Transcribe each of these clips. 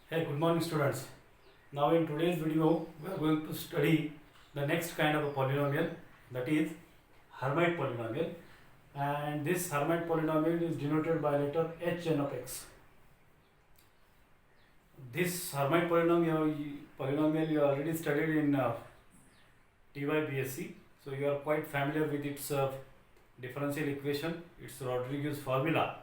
Hey, good morning students. Now in today's video we are going to study the next kind of a polynomial, that is Hermite polynomial, and this Hermite polynomial is denoted by letter Hn of x. This Hermite polynomial you already studied in TY-BSc, so you are quite familiar with its differential equation, its Rodriguez formula,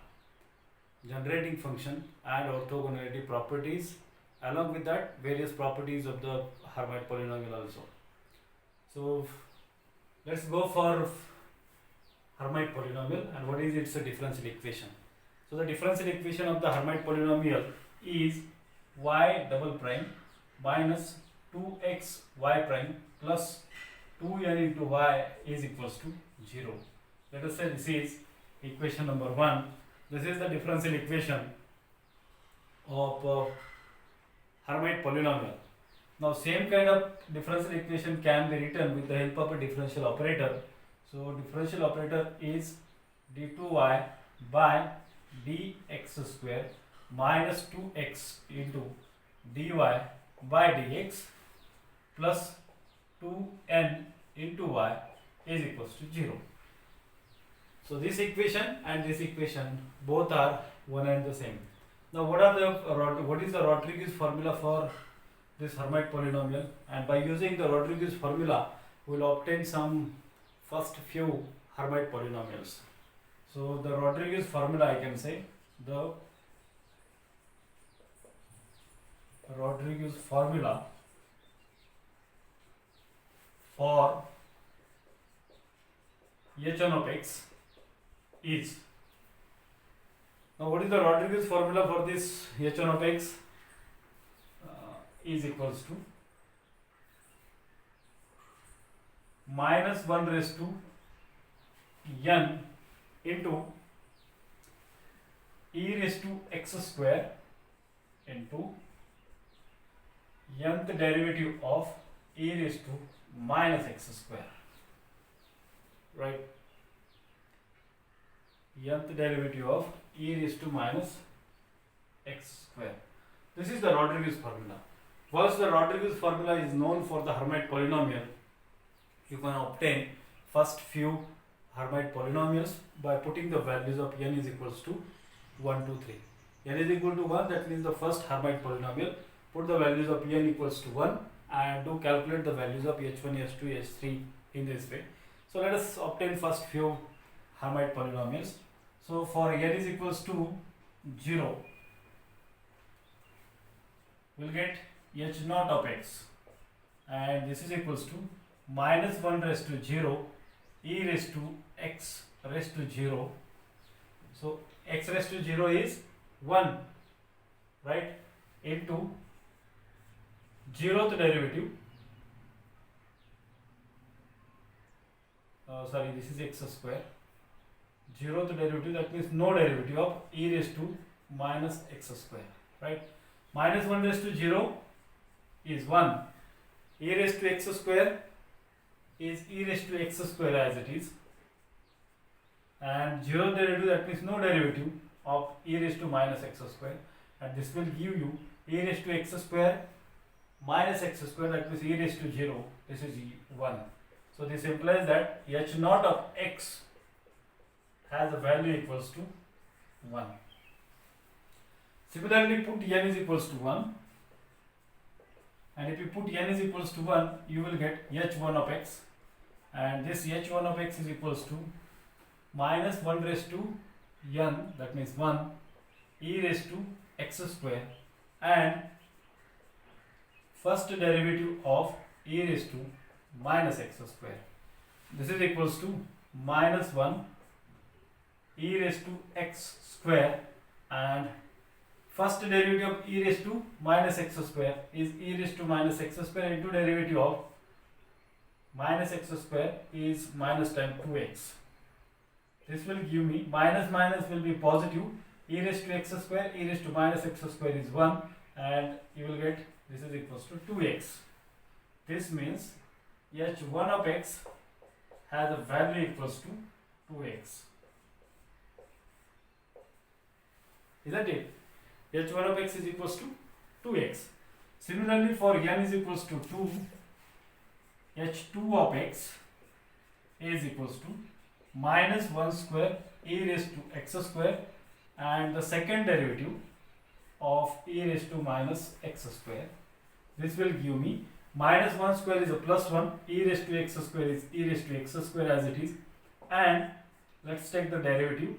generating function and orthogonality properties. Along with that, various properties of the Hermite polynomial also. So let's go for Hermite polynomial and what is its differential equation. So the differential equation of the Hermite polynomial is y double prime minus 2x y prime plus 2n into y is equals to 0. Let us say this is equation number 1. This is the differential equation of Hermite polynomial. Now same kind of differential equation can be written with the help of a differential operator. So differential operator is d2y by dx square minus 2x into dy by dx plus 2n into y is equals to 0. So this equation and this equation both are one and the same. Now what is the Rodriguez formula for this Hermite polynomial, and by using the Rodriguez formula we will obtain some first few Hermite polynomials. So the Rodriguez formula, I can say the Rodriguez formula for h1 of x is, now what is the Rodriguez formula for this h1 of x? Is equals to minus 1 raised to n into e raised to x square into nth derivative of e raised to minus x square, right? Nth derivative of e raised to minus x square. This is the Rodriguez formula. Once the Rodriguez formula is known for the Hermite polynomial, you can obtain first few Hermite polynomials by putting the values of n is equals to 1, 2, 3. N is equal to 1, that means the first Hermite polynomial. Put the values of n equals to 1 and do calculate the values of h1, h2, h3 in this way. So let us obtain first few Hermite polynomials. So for n is equals to 0, we'll get h naught of x, and this is equals to minus 1 raised to 0 e raised to x raised to 0. So x raised to 0 is 1, right, into 0th derivative, this is x square, 0th derivative, that means no derivative of e raised to minus x square, right? Minus 1 raised to 0 is 1, e raised to x square is e raised to x square as it is, and 0 derivative, that means no derivative of e raised to minus x square, and this will give you e raised to x square minus x square, that means e raised to 0, this is 1. So this implies that h naught of x has a value equals to 1. Similarly, put n is equals to 1, and if you put n is equals to 1, you will get h1 of x, and this h1 of x is equals to minus 1 raised to n, that means 1, e raised to x square, and first derivative of e raised to minus x square. This is equals to minus 1 e raised to x square, and first derivative of e raised to minus x square is e raised to minus x square into derivative of minus x square is minus times 2x. This will give me minus minus will be positive, e raised to x square, e raised to minus x square is 1, and you will get this is equals to 2x. This means h1 of x has a value equals to 2x. Isn't it? h1 of x is equals to 2x. Similarly, for n is equals to 2, h2 of x is equals to minus 1 square e raised to x square, and the second derivative of e raised to minus x square. This will give me minus 1 square is a plus 1, e raised to x square is e raised to x square as it is, and let's take the derivative.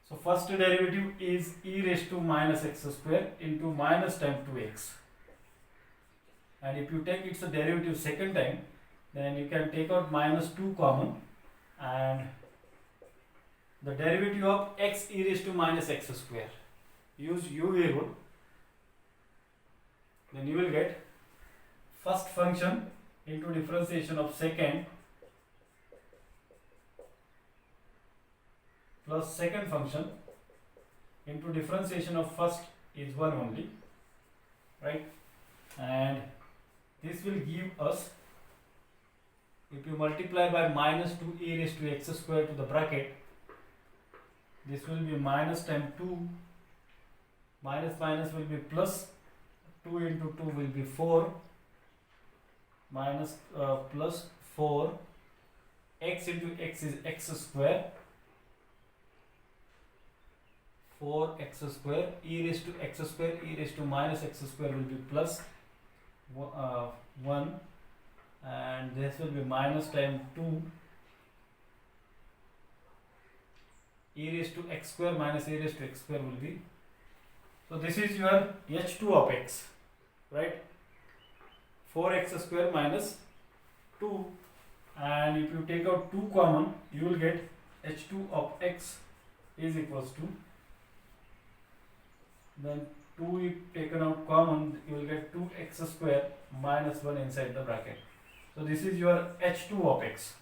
So first derivative is e raised to minus x square into minus times 2x, and if you take its derivative second time, then you can take out minus 2 common, and the derivative of x e raised to minus x square, use UV rule, then you will get first function into differentiation of second plus second function into differentiation of first is 1 only, right? And this will give us, if you multiply by minus 2 e raised to x square to the bracket, this will be minus times 2, minus minus will be plus, 2 into 2 will be 4, minus plus 4, x into x is x square, 4x square, e raised to x square, e raised to minus x square will be plus 1, and this will be minus times 2, e raised to x square minus e raised to x square will be, so this is your h2 of x, right? 4x square minus 2, and if you take out 2 common, you will get h2 of x is equals to, then 2 if taken out common, you will get 2x square minus 1 inside the bracket. So this is your h2 of x.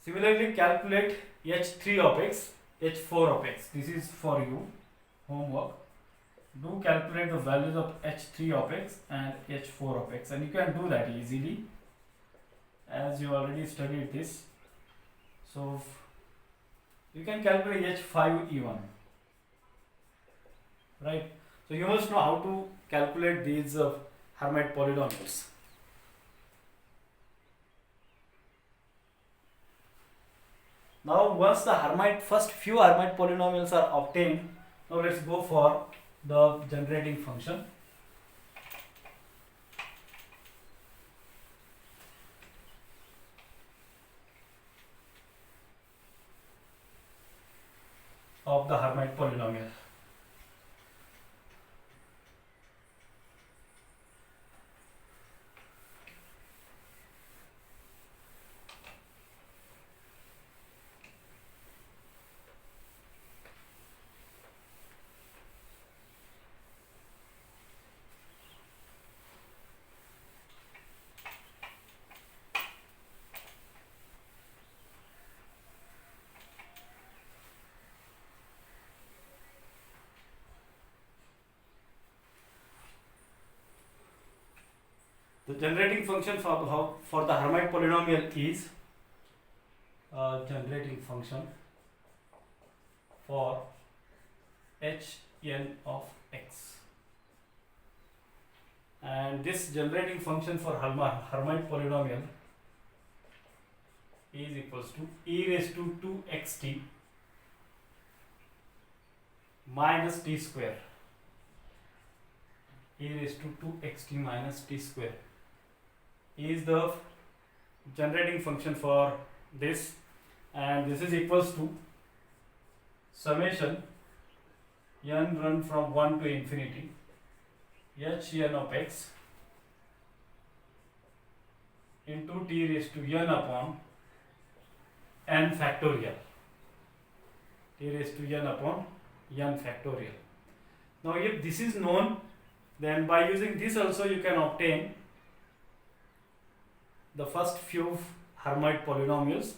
Similarly, calculate h3 of x, h4 of x. This is for you, homework. Do calculate the values of h3 of x and h4 of x, and you can do that easily as you already studied this. So you can calculate h5 even, right? So you must know how to calculate these Hermite polynomials. Now once the first few Hermite polynomials are obtained, now let's go for the generating function. Of the Hermite polynomial. The generating function for the Hermite polynomial is generating function for Hn of x, and this generating function for Hermite polynomial is equals to e raised to 2xt minus t square, e raised to 2xt minus t square is the generating function for this, and this is equals to summation n run from 1 to infinity hn of x into t raised to n upon n factorial, t raised to n upon n factorial. Now if this is known, then by using this also you can obtain the first few Hermite polynomials,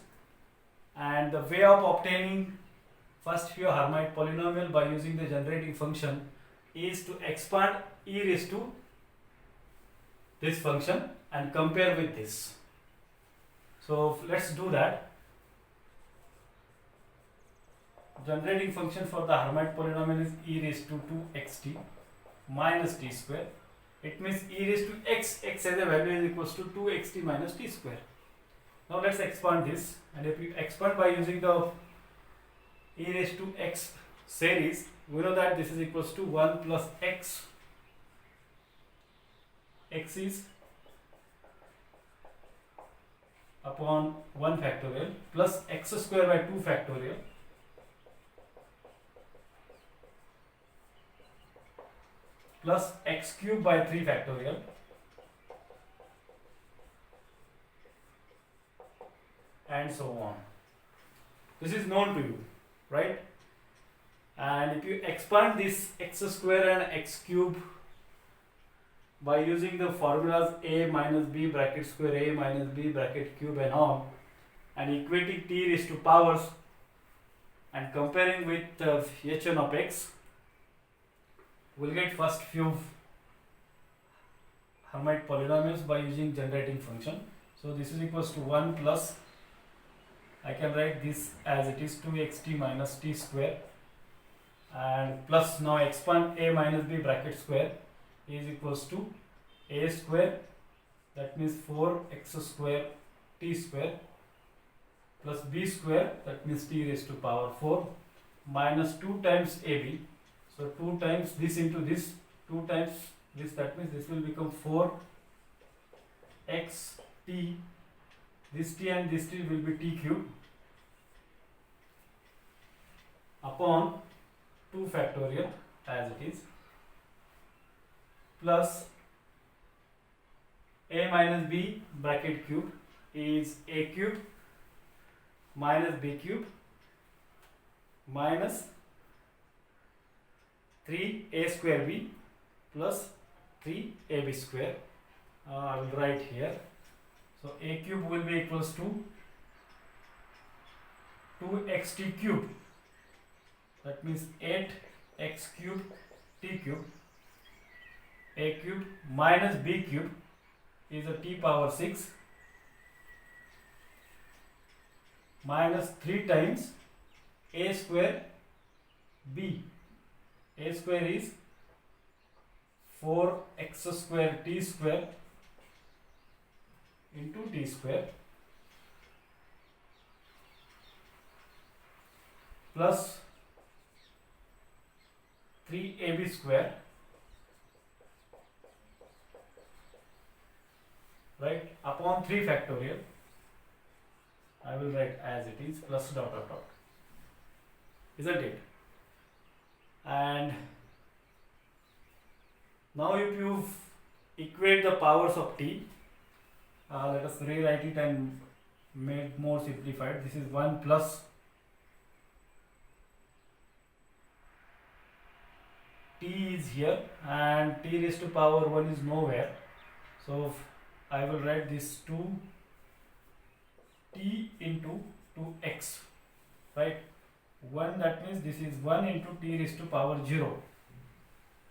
and the way of obtaining first few Hermite polynomial by using the generating function is to expand e raised to this function and compare with this. So let's do that. Generating function for the Hermite polynomial is e raised to 2xt minus t square. It means e raised to x as a value is equals to 2xt minus t square. Now let's expand this, and if you expand by using the e raised to x series, we know that this is equals to 1 plus x. X is upon 1 factorial plus x square by 2 factorial plus x cube by 3 factorial and so on. This is known to you, right? And if you expand this x square and x cube by using the formulas a minus b bracket square, a minus b bracket cube and all, and equating t raised to powers and comparing with h1 of x, we'll get first few Hermite polynomials by using generating function. So this is equals to 1 plus, I can write this as it is 2xt minus t square, and plus now expand a minus b bracket square is equals to a square, that means 4x square t square plus b square, that means t raised to power 4 minus 2 times ab. So 2 times this into this, 2 times this, that means this will become 4x t, this t and this t will be t cube upon 2 factorial as it is, plus a minus b bracket cube is a cube minus b cube minus 3a square b plus 3ab square. I will write here. So a cube will be equals to 2xt cube, that means 8x cube t cube, a cube minus b cube is a t power 6 minus 3 times a square b. A square is 4x square t square into t square plus 3ab square, right, upon 3 factorial. I will write as it is plus dot dot dot, isn't it? And now if you equate the powers of t, let us rewrite it and make more simplified. This is 1 plus t is here and t raised to power 1 is nowhere, so I will write this 2t into 2x, right? 1, that means this is 1 into t raised to power 0,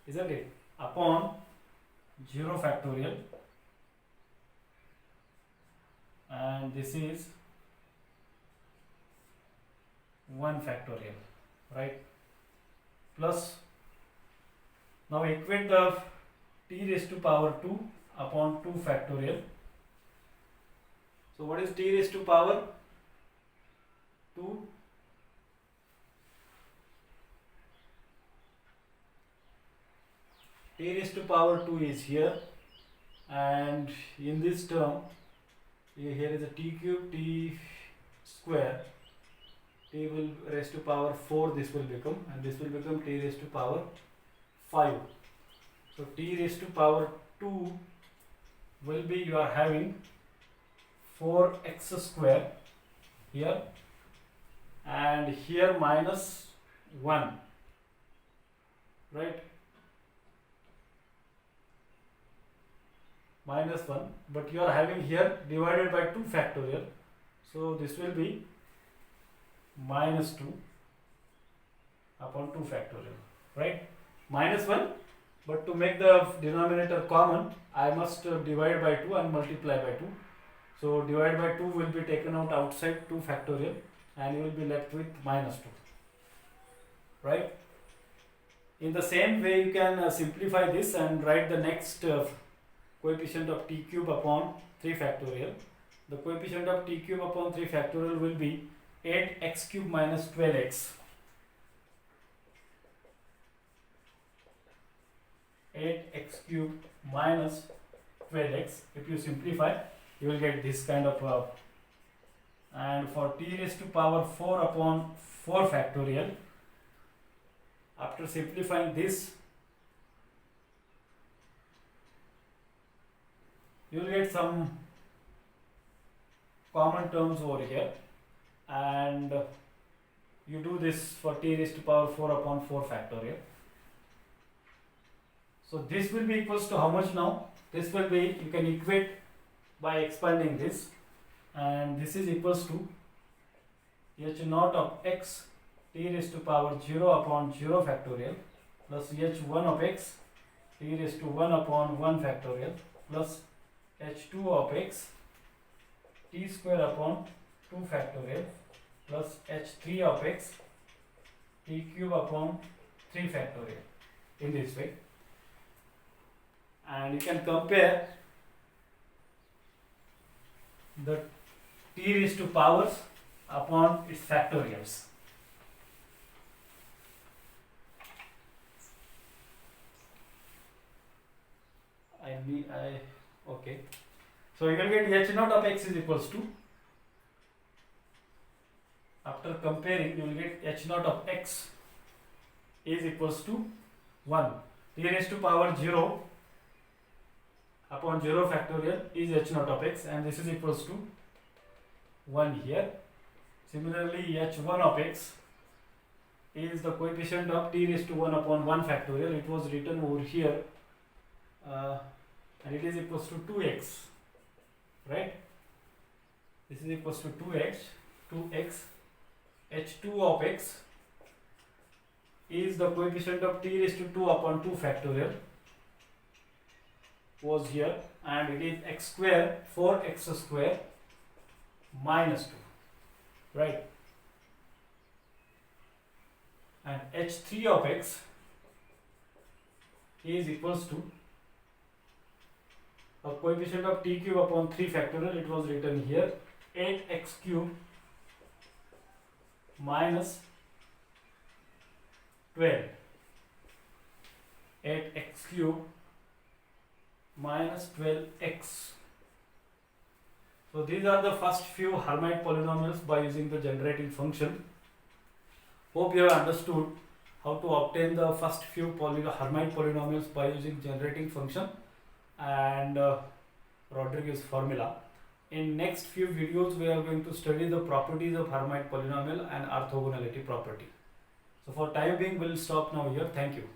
isn't it, upon 0 factorial, and this is 1 factorial, right? Plus now equate the t raised to power 2 upon 2 factorial. So what is t raised to power 2? T raised to power 2 is here, and in this term here is a t cube t square, t will raised to power 4 this will become, and this will become t raised to power 5. So t raised to power 2 will be, you are having 4x square here and here minus 1, right, minus 1, but you are having here divided by 2 factorial, so this will be minus 2 upon 2 factorial, right, minus 1, but to make the denominator common I must divide by 2 and multiply by 2. So divide by 2 will be taken out outside 2 factorial and you will be left with minus 2, right? In the same way, you can simplify this and write the next coefficient of t cube upon 3 factorial. The coefficient of t cube upon 3 factorial will be 8x cube minus 12x. 8x cube minus 12x. If you simplify, you will get this kind of and for t raised to power 4 upon 4 factorial, after simplifying this, you will get some common terms over here, and you do this for t raised to power 4 upon 4 factorial. So this will be equals to how much now? This will be, you can equate by expanding this, and this is equals to h naught of x t raised to power 0 upon 0 factorial plus h1 of x t raised to 1 upon 1 factorial plus h2 of x t square upon 2 factorial plus h3 of x t cube upon 3 factorial, in this way. And you can compare the t raised to powers upon its factorials. Okay. So you will get h naught of x is equals to, after comparing, you will get h naught of x is equals to 1. T raised to power 0 upon 0 factorial is h naught of x, and this is equals to 1 here. Similarly, h1 of x is the coefficient of t raised to 1 upon 1 factorial. It was written over here, and it is equals to 2x, right? This is equals to 2x. h2 of x is the coefficient of t raised to 2 upon 2 factorial, was here, and it is x square 4x square minus 2, right? And h3 of x is equals to a coefficient of t cube upon 3 factorial. It was written here 8x cube minus 12. 8x cube minus 12x. So these are the first few Hermite polynomials by using the generating function. Hope you have understood how to obtain the first few Hermite polynomials by using generating function and Rodriguez formula. In next few videos, we are going to study the properties of Hermite polynomial and orthogonality property. So for time being, we'll stop now here. Thank you.